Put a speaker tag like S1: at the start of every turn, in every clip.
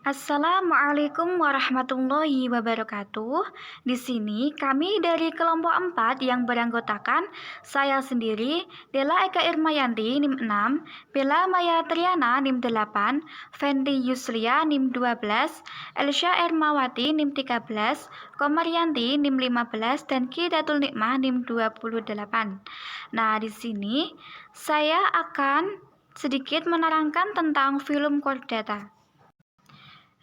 S1: Assalamualaikum warahmatullahi wabarakatuh. Di sini kami dari kelompok 4 yang beranggotakan saya sendiri, Dela Eka Irmayanti NIM 6, Bella Maya Triana NIM 8, Fendi Yusria NIM 12, Elsya Ermawati NIM 13, Komarianti NIM 15, dan Kidatul Nikmah NIM 28. Nah, di sini saya akan sedikit menerangkan tentang film Chordata.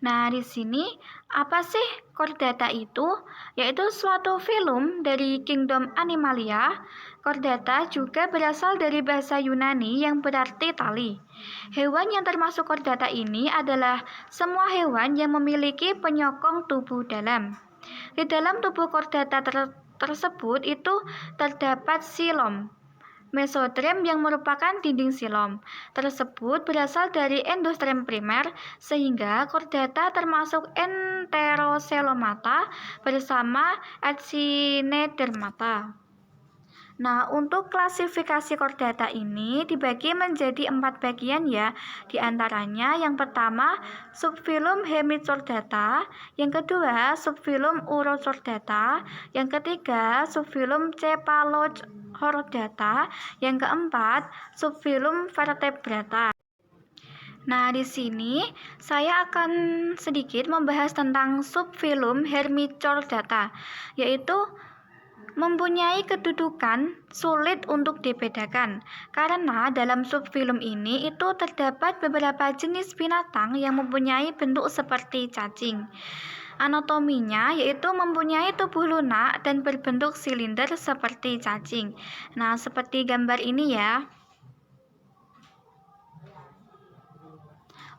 S1: Nah, di sini apa sih Chordata itu? Yaitu suatu film dari Kingdom Animalia. Chordata juga berasal dari bahasa Yunani yang berarti tali. Hewan yang termasuk Chordata ini adalah semua hewan yang memiliki penyokong tubuh dalam. Di dalam tubuh Chordata tersebut itu terdapat silom. Mesoderm yang merupakan dinding silom tersebut berasal dari endoderm primer, sehingga Chordata termasuk enteroselomata bersama echinedermata. Nah, untuk klasifikasi Chordata ini dibagi menjadi 4 bagian ya. Di antaranya yang pertama subfilum Hemichordata, yang kedua subfilum Urochordata, yang ketiga subfilum Cephalochordata, yang keempat subfilum Vertebrata. Nah, di sini saya akan sedikit membahas tentang subfilum Hemichordata, yaitu mempunyai kedudukan sulit untuk dibedakan karena dalam subfilum ini itu terdapat beberapa jenis binatang yang mempunyai bentuk seperti cacing. Anatominya yaitu mempunyai tubuh lunak dan berbentuk silinder seperti cacing. Nah, seperti gambar ini ya.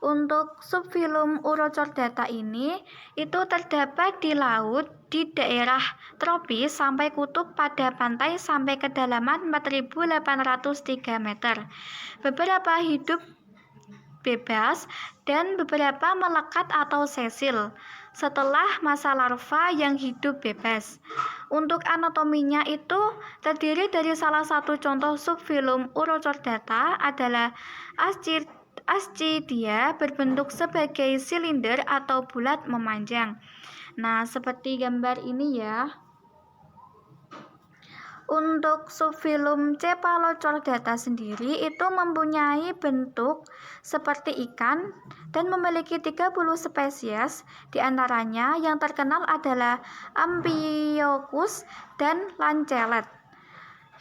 S1: Untuk subfilum Urochordata ini itu terdapat di laut, di daerah tropis sampai kutub pada pantai sampai kedalaman 4.803 meter. Beberapa hidup bebas dan beberapa melekat atau sesil setelah masa larva yang hidup bebas. Untuk anatominya itu terdiri dari salah satu contoh subfilum Urochordata adalah Ascidia berbentuk sebagai silinder atau bulat memanjang. Nah, seperti gambar ini ya. Untuk subfilum Cephalochordata sendiri itu mempunyai bentuk seperti ikan dan memiliki 30 spesies. Di antaranya yang terkenal adalah Amphiochus dan Lancelet.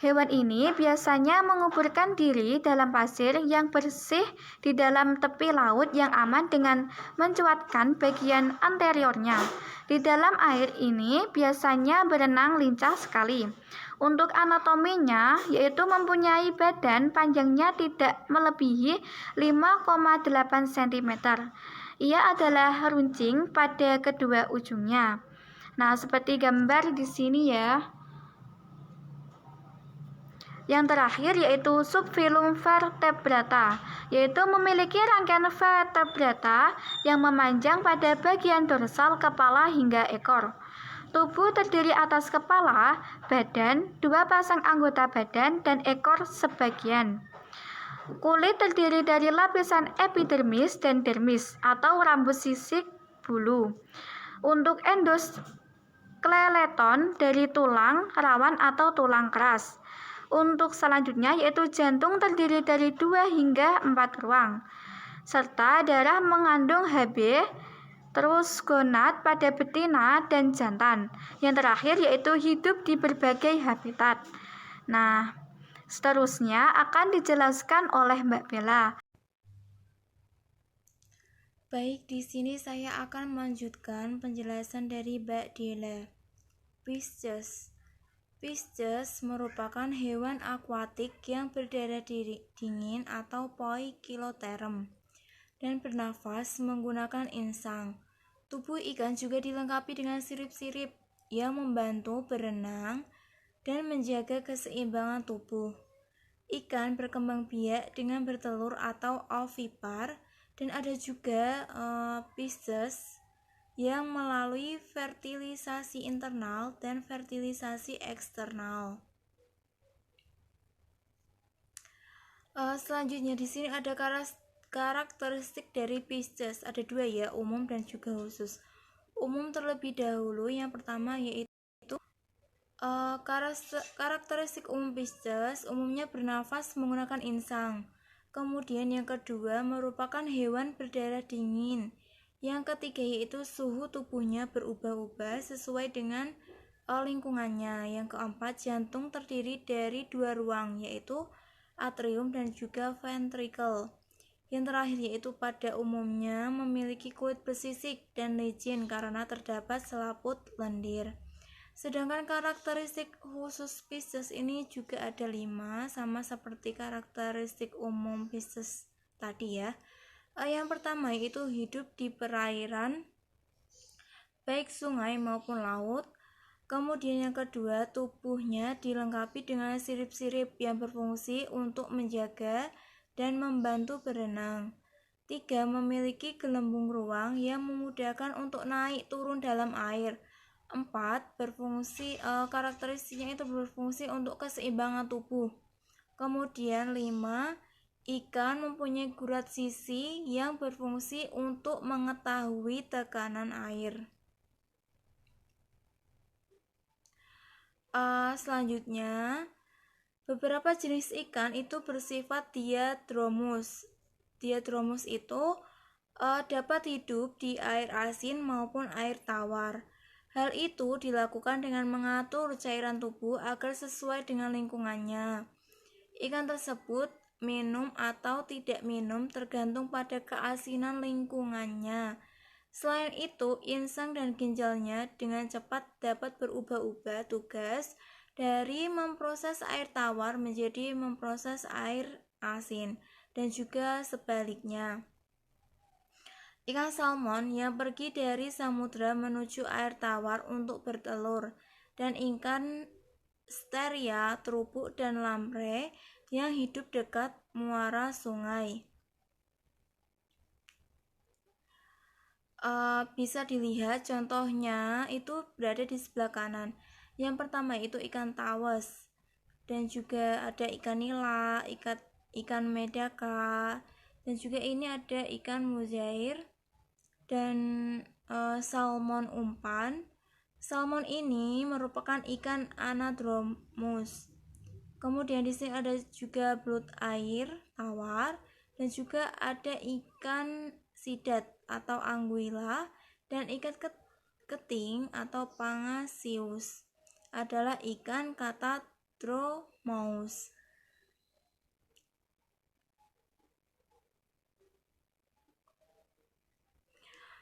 S1: Hewan ini biasanya menguburkan diri dalam pasir yang bersih di dalam tepi laut yang aman dengan mencuatkan bagian anteriornya. Di dalam air ini biasanya berenang lincah sekali. Untuk anatominya yaitu mempunyai badan panjangnya tidak melebihi 5,8 cm. Ia adalah runcing pada kedua ujungnya. Nah, seperti gambar di sini ya. Yang terakhir yaitu subfilum Vertebrata, yaitu memiliki rangkaian vertebrata yang memanjang pada bagian dorsal kepala hingga ekor. Tubuh terdiri atas kepala, badan, 2 pasang anggota badan, dan ekor sebagian. Kulit terdiri dari lapisan epidermis dan dermis atau rambut sisik bulu. Untuk endoskeleton dari tulang rawan atau tulang keras. Untuk selanjutnya yaitu jantung terdiri dari 2 hingga 4 ruang, serta darah mengandung Hb, terus gonad pada betina dan jantan. Yang terakhir yaitu hidup di berbagai habitat. Nah, seterusnya akan dijelaskan oleh Mbak Bella.
S2: Baik, di sini saya akan melanjutkan penjelasan dari Mbak Dela. Pisces. Pisces merupakan hewan akuatik yang berdarah dingin atau poikiloterm dan bernafas menggunakan insang. Tubuh ikan juga dilengkapi dengan sirip-sirip yang membantu berenang dan menjaga keseimbangan tubuh. Ikan berkembang biak dengan bertelur atau ovipar, dan ada juga Pisces yang melalui fertilisasi internal dan fertilisasi eksternal. Selanjutnya di sini ada Karakteristik dari Pisces ada dua ya, umum dan juga khusus. Umum terlebih dahulu, yang pertama yaitu karakteristik umum Pisces umumnya bernafas menggunakan insang. Kemudian yang kedua merupakan hewan berdarah dingin. Yang ketiga yaitu suhu tubuhnya berubah-ubah sesuai dengan lingkungannya. Yang keempat, jantung terdiri dari dua ruang yaitu atrium dan juga ventricle. Yang terakhir yaitu pada umumnya memiliki kulit bersisik dan licin karena terdapat selaput lendir. Sedangkan karakteristik khusus Pisces ini juga ada 5, sama seperti karakteristik umum Pisces tadi ya. Yang pertama yaitu hidup di perairan, baik sungai maupun laut. Kemudian yang kedua, tubuhnya dilengkapi dengan sirip-sirip yang berfungsi untuk menjaga dan membantu berenang. 3. Memiliki gelembung ruang yang memudahkan untuk naik turun dalam air. 4. Karakteristiknya itu berfungsi untuk keseimbangan tubuh. Kemudian 5. Ikan mempunyai gurat sisi yang berfungsi untuk mengetahui tekanan air. Selanjutnya, beberapa jenis ikan itu bersifat diadromus. Diadromus itu dapat hidup di air asin maupun air tawar. Hal itu dilakukan dengan mengatur cairan tubuh agar sesuai dengan lingkungannya. Ikan tersebut minum atau tidak minum tergantung pada keasinan lingkungannya. Selain itu, insang dan ginjalnya dengan cepat dapat berubah-ubah tugas dari memproses air tawar menjadi memproses air asin, dan juga sebaliknya. Ikan salmon yang pergi dari samudra menuju air tawar untuk bertelur, dan ikan steria, terubuk, dan lamprey yang hidup dekat muara sungai. Bisa dilihat contohnya itu berada di sebelah kanan. Yang pertama itu ikan tawes, dan juga ada ikan nila, ikan medaka, dan juga ini ada ikan mujair dan salmon umpan. Salmon ini merupakan ikan anadromous. Kemudian di sini ada juga belut air tawar, dan juga ada ikan sidat atau anguilla, dan ikan keting atau pangasius adalah ikan catadromous.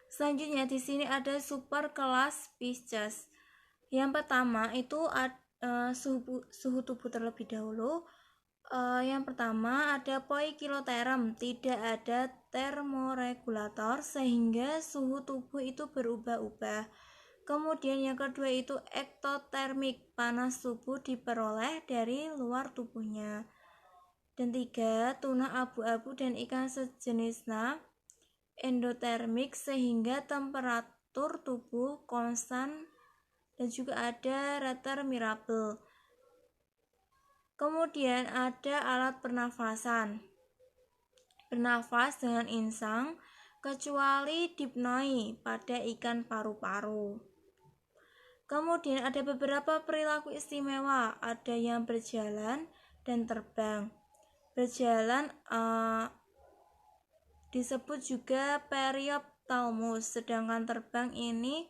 S2: Selanjutnya di sini ada super kelas Pisces. Yang pertama itu suhu tubuh terlebih dahulu. Yang pertama ada poikiloterm, tidak ada termoregulator sehingga suhu tubuh itu berubah-ubah. Kemudian yang kedua itu ektotermik, panas tubuh diperoleh dari luar tubuhnya. Dan 3, tuna abu-abu dan ikan sejenisnya endotermik sehingga temperatur tubuh konstan, dan juga ada retermirable. Kemudian ada alat pernafasan, bernafas dengan insang, kecuali dipnoi pada ikan paru-paru. Kemudian ada beberapa perilaku istimewa, ada yang berjalan dan terbang. Berjalan disebut juga perioptalmus, sedangkan terbang ini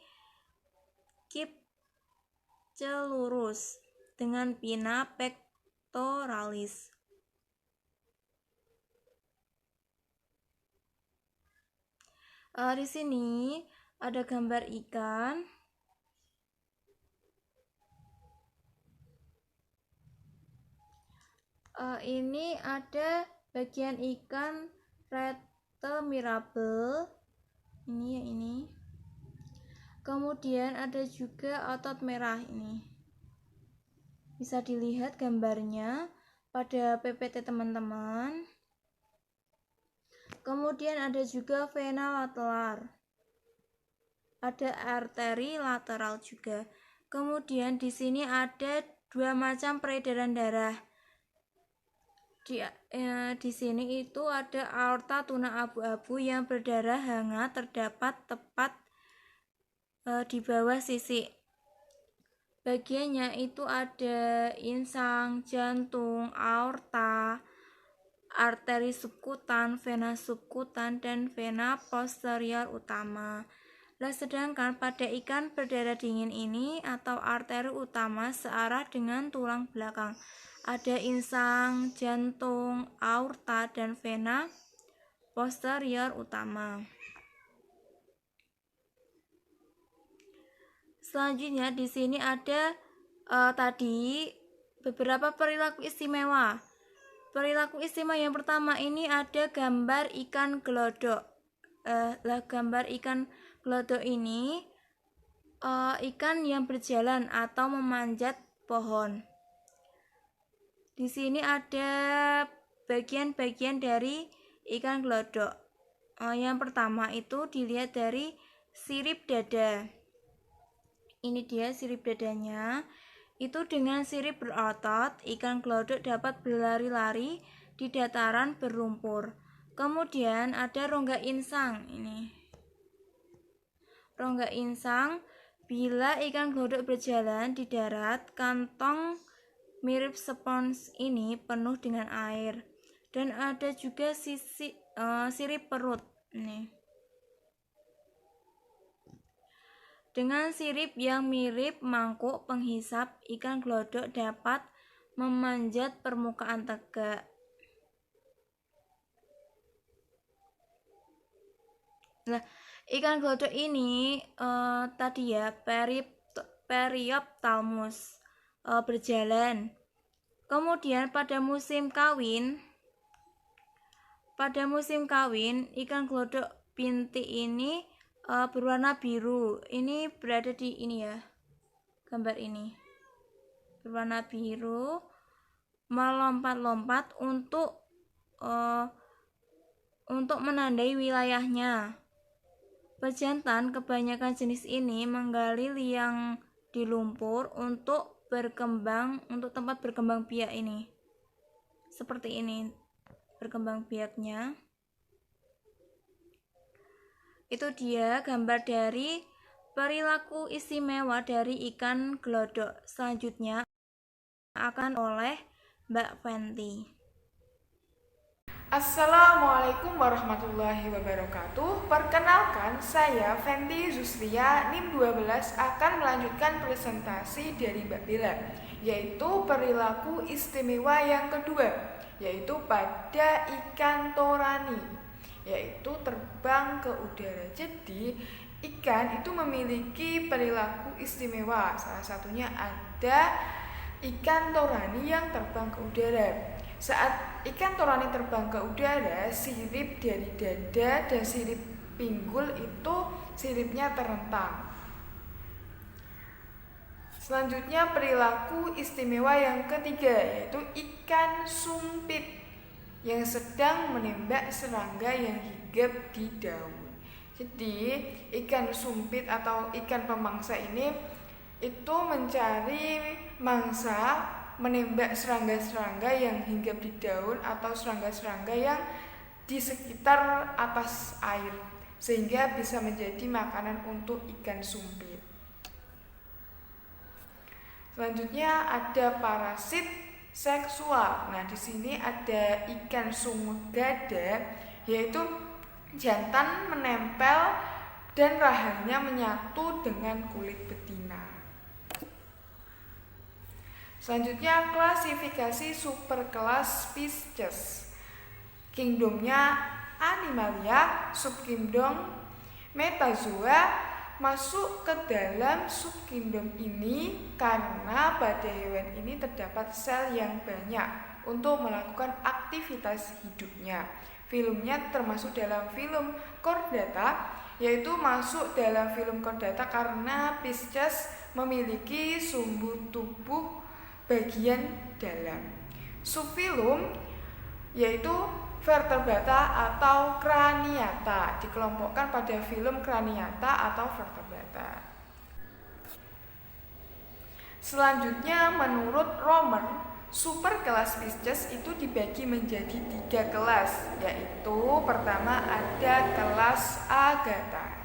S2: kipcelurus dengan pinna pectoralis. Di sini ada gambar ikan. Ini ada bagian ikan retermirable. Ini ya ini. Kemudian ada juga otot merah ini. Bisa dilihat gambarnya pada PPT teman-teman. Kemudian ada juga vena lateral. Ada arteri lateral juga. Kemudian di sini ada 2 macam peredaran darah. Di sini itu ada aorta tuna abu-abu yang berdarah hangat terdapat tepat di bawah sisi. Bagiannya itu ada insang, jantung, aorta, arteri subkutan, vena subkutan, dan vena posterior utama. Sedangkan pada ikan berdarah dingin ini atau arteri utama searah dengan tulang belakang. Ada insang, jantung, aorta, dan vena posterior utama. Selanjutnya di sini ada tadi beberapa perilaku istimewa. Perilaku istimewa yang pertama ini ada gambar ikan gelodok. Gambar ikan gelodok ini ikan yang berjalan atau memanjat pohon. Di sini ada bagian-bagian dari ikan gelodok. Yang pertama itu dilihat dari sirip dada. Ini dia sirip dadanya. Itu dengan sirip berotot, ikan gelodok dapat berlari-lari di dataran berlumpur. Kemudian ada rongga insang ini. Rongga insang, bila ikan gelodok berjalan di darat, kantong mirip spons ini penuh dengan air. Dan ada juga sirip perut nih. Dengan sirip yang mirip mangkuk penghisap, ikan gelodok dapat memanjat permukaan tegak. Ikan gelodok ini tadi ya perioptalmus berjalan. Kemudian pada musim kawin ikan gelodok bintik ini berwarna biru. Ini berada di ini ya, gambar ini berwarna biru, melompat-lompat untuk menandai wilayahnya. Pejantan kebanyakan jenis ini menggali liang di lumpur untuk tempat berkembang biak ini. Seperti ini berkembang biaknya. Itu dia gambar dari perilaku istimewa dari ikan gelodok. Selanjutnya akan oleh Mbak Fenty.
S3: Assalamualaikum warahmatullahi wabarakatuh. Perkenalkan, saya Fenty Zuslia, NIM 12 akan melanjutkan presentasi dari Mbak Bella, yaitu perilaku istimewa yang kedua, yaitu pada ikan torani, yaitu terbang ke udara. Jadi, ikan itu memiliki perilaku istimewa. Salah satunya ada ikan torani yang terbang ke udara. Saat ikan torani terbang ke udara, sirip dari dada dan sirip pinggul itu siripnya terentang. Selanjutnya perilaku istimewa yang ketiga, yaitu ikan sumpit yang sedang menembak serangga yang hinggap di daun. Jadi ikan sumpit atau ikan pemangsa ini itu mencari mangsa, menembak serangga-serangga yang hinggap di daun atau serangga-serangga yang di sekitar atas air, sehingga bisa menjadi makanan untuk ikan sumpit. Selanjutnya ada parasit seksual. Nah, di sini ada ikan sungut dada, yaitu jantan menempel dan rahangnya menyatu dengan kulit betina. Selanjutnya klasifikasi superkelas Pisces. Kingdomnya Animalia, subkingdom Metazoa. Masuk ke dalam subkingdom ini karena pada hewan ini terdapat sel yang banyak untuk melakukan aktivitas hidupnya. Filumnya termasuk dalam filum Chordata, yaitu masuk dalam filum Chordata karena Pisces memiliki sumbu tubuh bagian dalam. Subfilum yaitu vertebrata atau craniata, dikelompokkan pada filum craniata atau vertebrata. Selanjutnya menurut Romer, Superkelas Pisces itu dibagi menjadi 3 kelas, yaitu pertama ada kelas Agatha,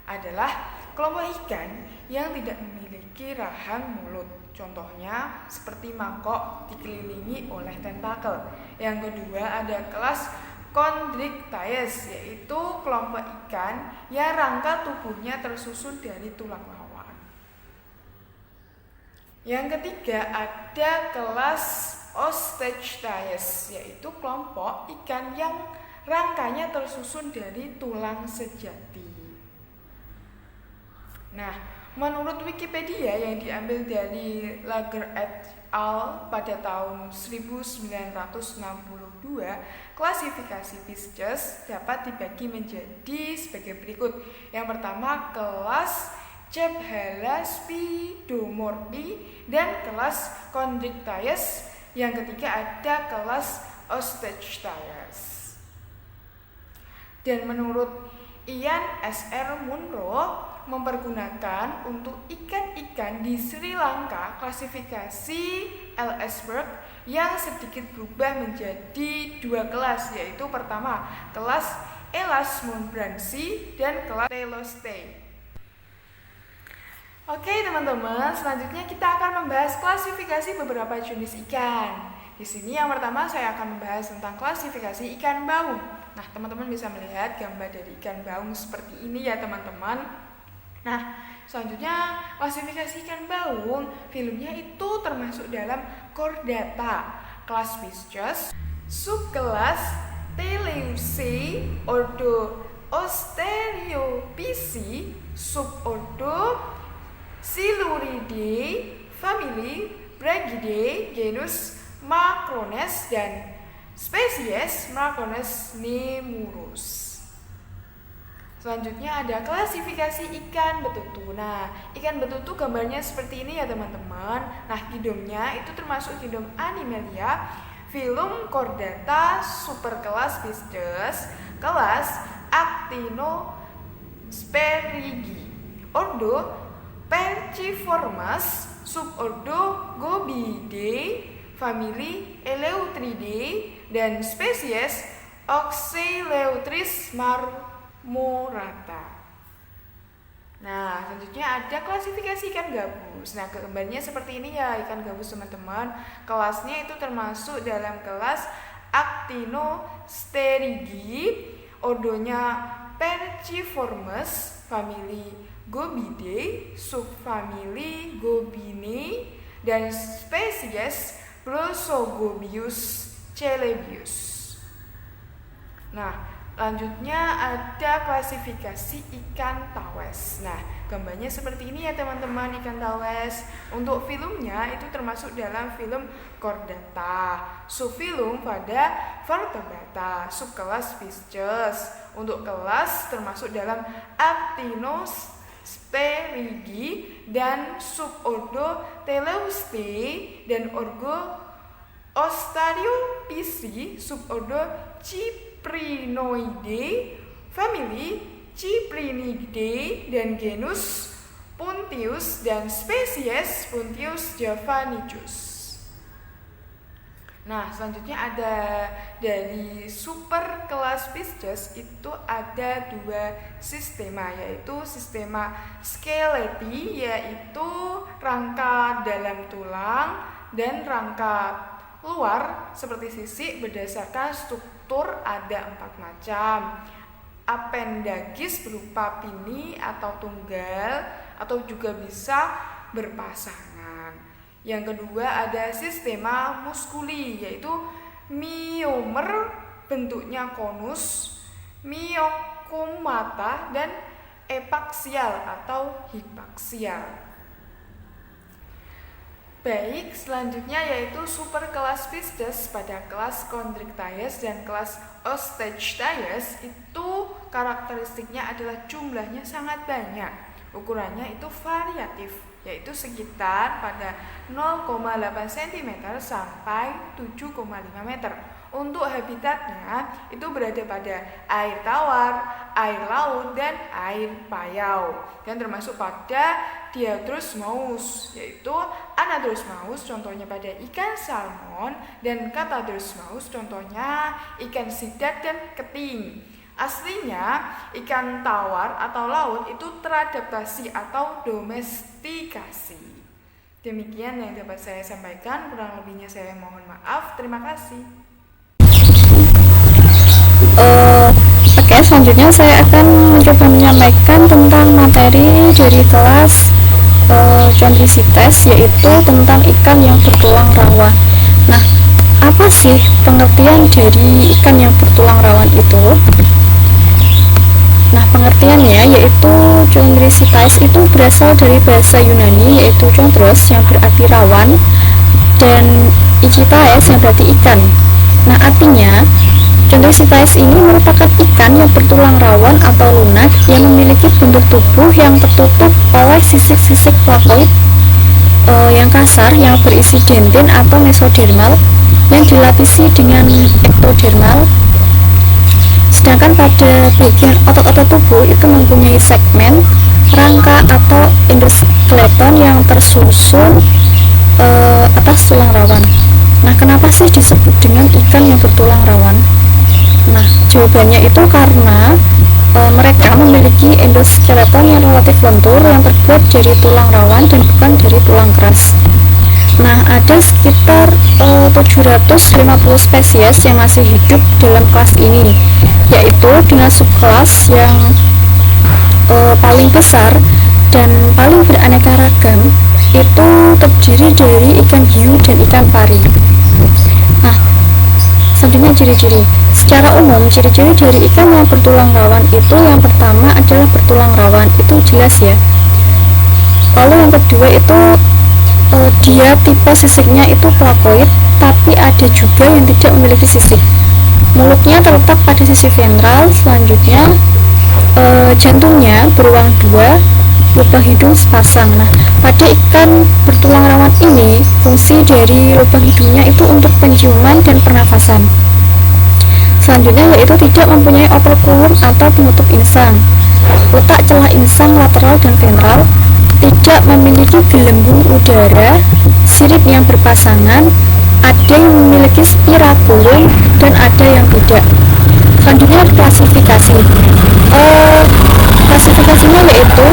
S3: adalah kelompok ikan yang tidak memiliki rahang mulut. Contohnya seperti mangkok dikelilingi oleh tentakel. Yang kedua ada kelas Chondrichthyes, yaitu kelompok ikan yang rangka tubuhnya tersusun dari tulang rawan. Yang ketiga ada kelas Osteichthyes, yaitu kelompok ikan yang rangkanya tersusun dari tulang sejati. Nah, menurut Wikipedia yang diambil dari Lager et al. Pada tahun 1962, klasifikasi Pisces dapat dibagi menjadi sebagai berikut. Yang pertama, kelas Cephala Spidomorphi dan kelas Chondrichthyes. Yang ketiga ada kelas Osteichthyes. Dan menurut Ian S.R. Munro mempergunakan untuk ikan-ikan di Sri Lanka klasifikasi Ellsberg yang sedikit berubah menjadi 2 kelas, yaitu pertama kelas Elasmobranchi dan kelas Telostei. Oke teman-teman, selanjutnya kita akan membahas klasifikasi beberapa jenis ikan. Di sini yang pertama saya akan membahas tentang klasifikasi ikan baung. Nah, teman-teman bisa melihat gambar dari ikan baung seperti ini ya teman-teman. Nah, selanjutnya klasifikasi ikan baung, filumnya itu termasuk dalam Chordata, kelas Pisces, subkelas Teleucei, ordo Ostariophysi, subordo Siluridae, famili Brachydae, genus Macrones, dan spesies Macrones nemurus. Selanjutnya ada klasifikasi ikan betutu. Nah, ikan betutu gambarnya seperti ini ya teman-teman. Nah, hidungnya itu termasuk hidung Animalia, filum Chordata, superkelas Pisces, kelas Actinosperigi, ordo Perciformes, subordo Gobiidae, famili Eleutheridae, dan spesies Oxyeleutris marmorata. Nah, selanjutnya ada klasifikasi ikan gabus. Nah, gambarnya seperti ini ya ikan gabus teman-teman. Kelasnya itu termasuk dalam kelas Actinosterigi, ordonya Perciformes, famili Gobiidae, subfamili Gobinae, dan spesies Prosogobius celebius. Nah, lanjutnya ada klasifikasi ikan tawes. Nah, gambarnya seperti ini ya teman-teman ikan tawes. Untuk filumnya itu termasuk dalam filum Chordata, subfilum pada vertebrata, subkelas Pisces. Untuk kelas termasuk dalam Actinosperigi dan subordo Teleustei, dan ordo Ostariophysi, subordo Cyprinoidae, famili Cyprinidae, dan genus Puntius, dan spesies Puntius javanicus. Nah, selanjutnya ada dari super kelas Pisces itu ada 2 sistema, yaitu sistema skeleti, yaitu rangka dalam tulang, dan rangka luar seperti sisik. Berdasarkan struktur ada 4 macam. Appendagis berupa pini atau tunggal, atau juga bisa berpasangan. Yang kedua ada sistema muskuli, yaitu miomer bentuknya konus, miokomata, dan epaksial atau hipaksial. Baik, selanjutnya yaitu superkelas Pisces pada kelas Chondrichthyes dan kelas Osteichthyes. Itu karakteristiknya adalah jumlahnya sangat banyak, ukurannya itu variatif, yaitu sekitar pada 0,8 cm sampai 7,5 meter. Untuk habitatnya itu berada pada air tawar, air laut, dan air payau. Dan termasuk pada Diatrus maus, yaitu Anadrus maus contohnya pada ikan salmon, dan Catadrus maus contohnya ikan sidat dan keting. Aslinya ikan tawar atau laut itu teradaptasi atau domestikasi. Demikian yang dapat saya sampaikan, kurang lebihnya saya mohon maaf. Terima kasih.
S4: Oke, selanjutnya saya akan mencoba menyampaikan tentang materi dari kelas chondricites, yaitu tentang ikan yang bertulang rawan. Nah, apa sih pengertian dari ikan yang bertulang rawan itu? Nah, pengertiannya yaitu chondricites itu berasal dari bahasa Yunani yaitu chondros yang berarti rawan dan ichthys yang berarti ikan. Nah, artinya chondricites ini merupakan ikan yang bertulang rawan atau lunak yang memiliki bentuk tubuh yang tertutup oleh sisik-sisik plakoid yang kasar yang berisi dentin atau mesodermal yang dilapisi dengan ektodermal. Sedangkan pada bagian otot-otot tubuh itu mempunyai segmen, rangka atau endoskeleton yang tersusun atas tulang rawan. Nah, kenapa sih disebut dengan ikan yang bertulang rawan? Nah, jawabannya itu karena mereka memiliki endoskeleton yang relatif lentur yang terbuat dari tulang rawan dan bukan dari tulang keras. Nah, ada sekitar 750 spesies yang masih hidup dalam kelas ini, yaitu dengan subkelas yang paling besar dan paling beraneka ragam itu terdiri dari ikan hiu dan ikan pari. Nah, selanjutnya ciri-ciri. Secara umum, ciri-ciri dari ikan yang bertulang rawan itu yang pertama adalah bertulang rawan, itu jelas ya. Lalu yang kedua itu dia tipe sisiknya itu plakoid, tapi ada juga yang tidak memiliki sisik. Mulutnya terletak pada sisi ventral. Selanjutnya jantungnya beruang dua, lubang hidung sepasang. Nah, pada ikan bertulang rawan ini fungsi dari lubang hidungnya itu untuk penciuman dan pernafasan. Selanjutnya yaitu tidak mempunyai operkulum atau penutup insang. Letak celah insang lateral dan ventral, tidak memiliki gelembung udara, sirip yang berpasangan, ada yang memiliki spirakulum dan ada yang tidak. Selanjutnya klasifikasi. Klasifikasinya yaitu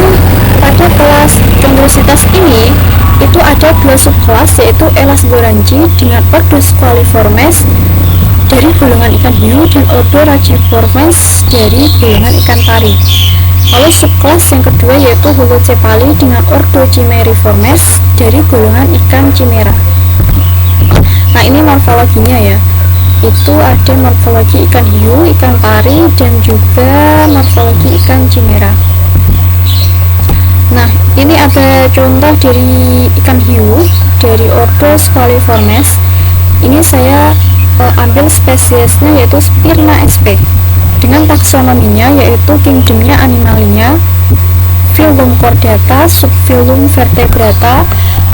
S4: pada kelas chondricites ini itu ada dua subkelas, yaitu Elasboranchi dengan ordo Squaliformes dari golongan ikan hiu dan ordo Raciformes dari golongan ikan pari. Lalu subkelas yang kedua yaitu Holocepali dengan ordo Chimeriformes dari golongan ikan chimera. Nah, ini morfologinya ya. Itu ada morfologi ikan hiu, ikan pari, dan juga morfologi ikan chimera. Nah, ini ada contoh dari ikan hiu dari ordo Squaliformes. Ini saya ambil spesiesnya yaitu Spirna sp. Dengan taksonominya yaitu kingdomnya Animalia, filum Chordata, subfilum Vertebrata,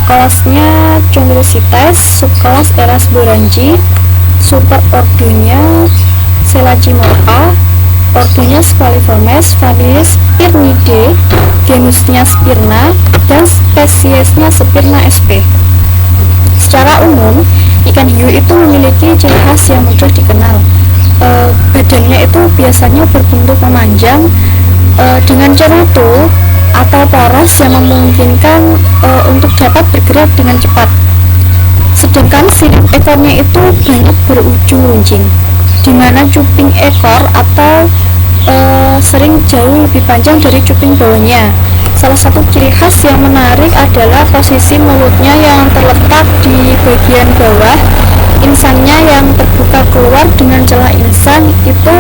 S4: kelasnya Chondricites, subkelas Elasboranchi, superordonya Selachimorpha, ordonya Squaliformes, familis Spirnidae, genusnya Spirna, dan spesiesnya Spirna sp. Secara umum, ikan hiu itu memiliki ciri khas yang mudah dikenal. Badannya itu biasanya berbentuk memanjang dengan cerutu atau poros yang memungkinkan untuk dapat bergerak dengan cepat. Sedangkan sirip ekornya itu banyak berujung runcing, di mana cuping ekor atau sering jauh lebih panjang dari cuping bawahnya. Salah satu ciri khas yang menarik adalah posisi mulutnya yang terletak di bagian bawah, insangnya yang terbuka keluar dengan celah insang itu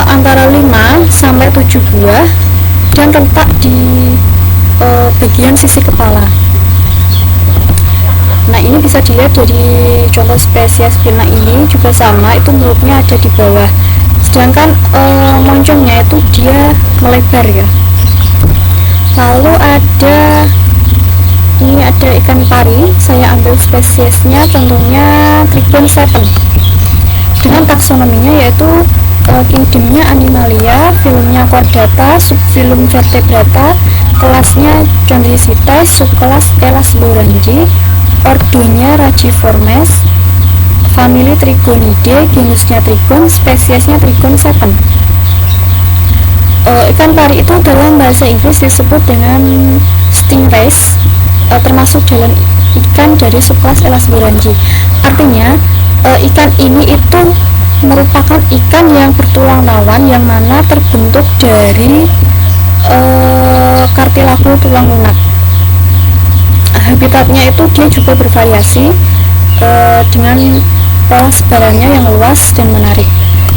S4: antara 5 sampai 7 buah dan terletak di bagian sisi kepala. Nah, ini bisa dilihat dari contoh spesies Spirna ini juga sama, itu mulutnya ada di bawah, sedangkan moncongnya itu dia melebar ya. Lalu ini ada ikan pari, saya ambil spesiesnya contohnya Trigon 7. dengan taksonominya yaitu kingdomnya Animalia, filumnya Chordata, subfilum Vertebrata, kelasnya Chondricites, subkelas Elaslorangi, ordonya Rajiformes, famili Trigonidae, genusnya Trigon, spesiesnya Trigon 7. Ikan pari itu dalam bahasa Inggris disebut dengan stingrays, termasuk dalam ikan dari subkelas Elaslorangi. Artinya ikan ini itu merupakan ikan yang bertulang lawan yang mana terbentuk dari kartilago tulang lunak. Habitatnya itu dia juga bervariasi dengan pola sebarannya yang luas dan menarik.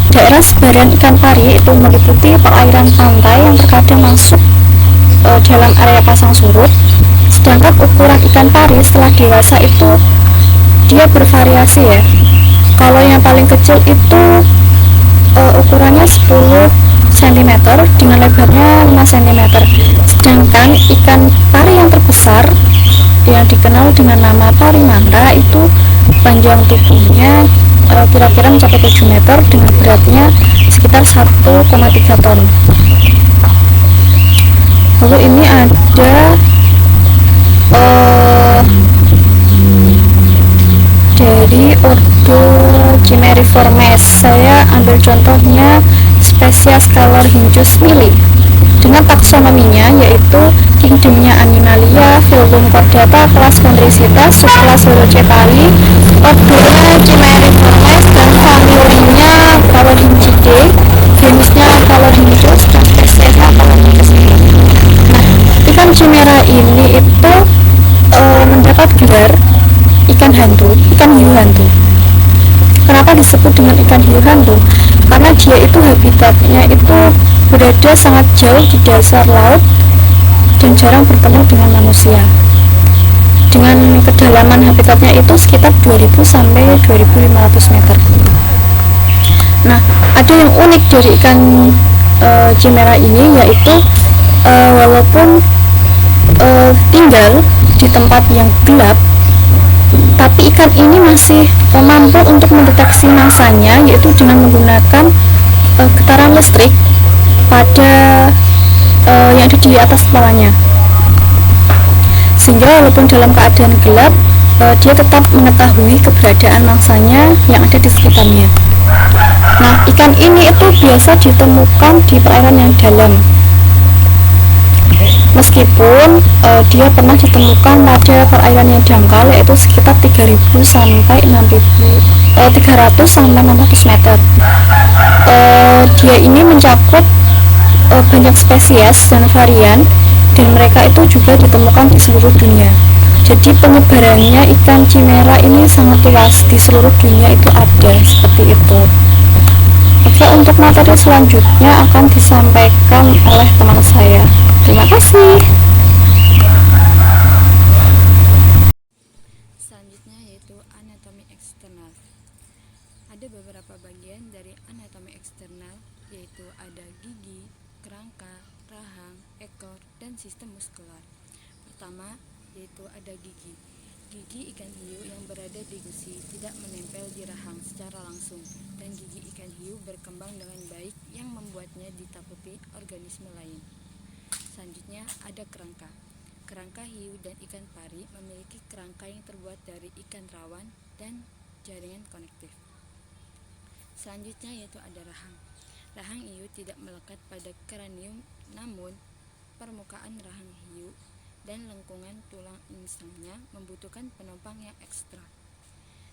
S4: Daerah sebaran ikan pari itu meliputi perairan pantai yang terkadang masuk dalam area pasang surut. Sedangkan ukuran ikan pari setelah dewasa itu dia bervariasi ya. Kalau yang paling kecil itu ukurannya 10 cm dengan lebarnya 5 cm. Sedangkan ikan pari yang terbesar yang dikenal dengan nama parimanta itu panjang tubuhnya kira-kira mencapai 7 meter dengan beratnya sekitar 1,3 ton. Lalu ini ada dari ordo Chimeriformes. Saya ambil contohnya spesies Calorhynchus mili dengan taksonominya yaitu kingdomnya Animalia, filum Chordata, kelas Chondricites, subkelas Holocephali, ordonya Chimeriformes dan familinya Calorhynchidae, genusnya Calorhynchus dan spesiesnya Calorhynchus mili. Nah, ikan chimera ini itu mendapat gelar ikan hantu, ikan hiu hantu. Kenapa disebut dengan ikan hiu hantu? Karena dia itu habitatnya itu berada sangat jauh di dasar laut dan jarang bertemu dengan manusia. Dengan kedalaman habitatnya itu sekitar 2000 sampai 2500 meter. Nah, ada yang unik dari ikan chimera ini yaitu walaupun tinggal di tempat yang gelap, tapi ikan ini masih mampu untuk mendeteksi mangsanya yaitu dengan menggunakan getaran listrik pada yang ada di atas kepalanya, sehingga walaupun dalam keadaan gelap dia tetap mengetahui keberadaan mangsanya yang ada di sekitarnya. Nah, ikan ini itu biasa ditemukan di perairan yang dalam, meskipun dia pernah ditemukan pada perairan yang dangkal yaitu sekitar 300 sampai 600 meter. Dia ini mencakup banyak spesies dan varian, dan mereka itu juga ditemukan di seluruh dunia. Jadi penyebarannya ikan chimera ini sangat luas, di seluruh dunia itu ada seperti itu. Oke, untuk materi selanjutnya akan disampaikan oleh teman saya. Terima kasih.
S5: Selanjutnya yaitu anatomi eksternal. Ada beberapa bagian dari anatomi eksternal, yaitu ada gigi, kerangka, rahang, ekor, dan sistem muskular. Pertama, yaitu ada gigi. Gigi ikan hiu yang berada di gusi tidak menempel di rahang secara langsung, dan gigi ikan hiu berkembang dengan baik yang membuatnya ditakuti organisme lain. Selanjutnya ada kerangka. Kerangka hiu dan ikan pari memiliki kerangka yang terbuat dari ikan rawan dan jaringan konektif. Selanjutnya yaitu ada rahang. Rahang hiu tidak melekat pada kranium, namun permukaan rahang hiu dan lengkungan tulang insangnya membutuhkan penopang yang ekstra.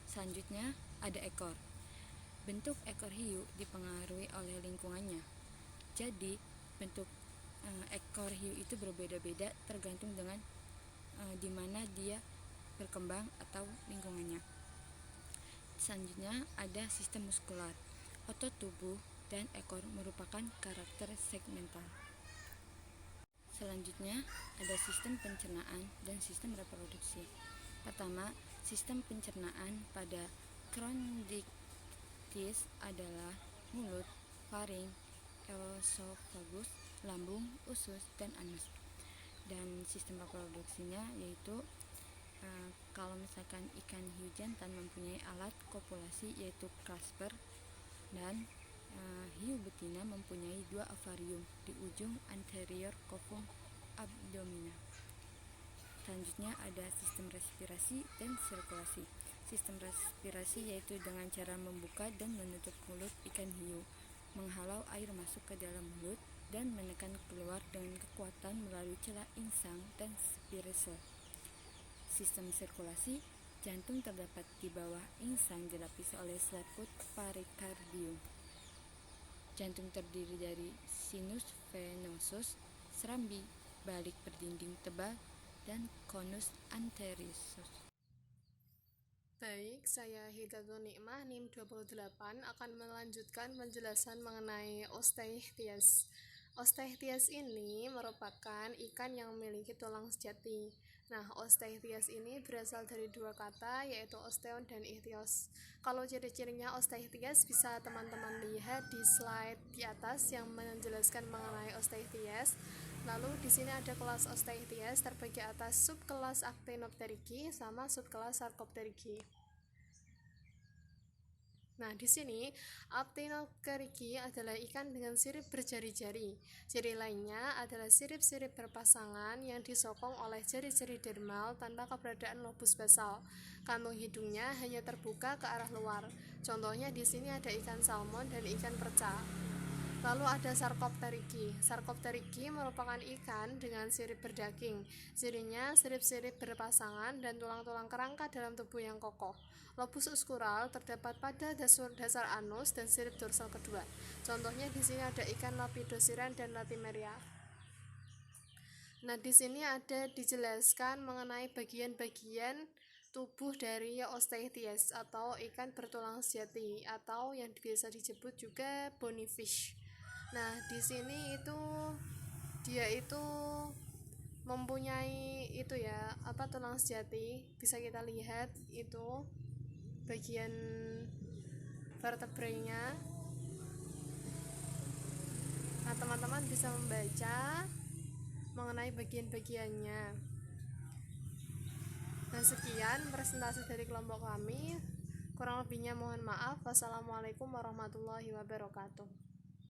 S5: Selanjutnya ada ekor. Bentuk ekor hiu dipengaruhi oleh lingkungannya. Jadi bentuk ekor hiu itu berbeda-beda tergantung dengan di mana dia berkembang atau lingkungannya. Selanjutnya ada sistem muskular. Otot tubuh dan ekor merupakan karakter segmental. Selanjutnya ada sistem pencernaan dan sistem reproduksi. Pertama, sistem pencernaan pada Chondrichthyes adalah mulut, faring, esofagus, lambung, usus, dan anus. Dan sistem reproduksinya yaitu kalau misalkan ikan hiu jantan mempunyai alat kopulasi yaitu clasper, Dan hiu betina mempunyai 2 ovarium di ujung anterior covum abdomina. Selanjutnya ada sistem respirasi dan sirkulasi. Sistem respirasi yaitu dengan cara membuka dan menutup mulut ikan hiu, menghalau air masuk ke dalam mulut, dan menekan keluar dengan kekuatan melalui celah insang dan spiral. Sistem sirkulasi, jantung terdapat di bawah insang dilapisi oleh selaput perikardium. Jantung terdiri dari sinus venosus, serambi balik berdinding tebal, dan konus anteriosus.
S6: Baik, saya Hidatun Nikmah NIM 28 akan melanjutkan penjelasan mengenai Osteichthyes. Osteichthyes ini merupakan ikan yang memiliki tulang sejati. Nah, Osteichthyes ini berasal dari 2 kata, yaitu osteon dan ichthyos. Kalau ciri-cirinya Osteichthyes bisa teman-teman lihat di slide di atas yang menjelaskan mengenai Osteichthyes. Lalu di sini ada kelas Osteichthyes terbagi atas subkelas Actinopterygi sama subkelas Sarcopterygi. Nah, di sini Actinopterygi adalah ikan dengan sirip berjari-jari. Ciri lainnya adalah sirip-sirip berpasangan yang disokong oleh jari-jari dermal tanpa keberadaan lobus basal. Kantung hidungnya hanya terbuka ke arah luar. Contohnya di sini ada ikan salmon dan ikan perca. Lalu ada Sarcopterygi. Sarcopterygi merupakan ikan dengan sirip berdaging. Cirinya sirip-sirip berpasangan dan tulang-tulang kerangka dalam tubuh yang kokoh. Lobus uskural terdapat pada dasar anus dan sirip dorsal kedua. Contohnya di sini ada ikan Lepidosiran dan Latimeria. Nah, di sini ada dijelaskan mengenai bagian-bagian tubuh dari Osteichthyes atau ikan bertulang sejati atau yang biasa disebut juga bony fish. Nah, di sini dia itu mempunyai tulang sejati. Bisa kita lihat itu bagian vertebranya. Nah, teman-teman bisa membaca mengenai bagian-bagiannya. Nah, sekian presentasi dari kelompok kami. Kurang lebihnya mohon maaf. Wassalamualaikum warahmatullahi wabarakatuh.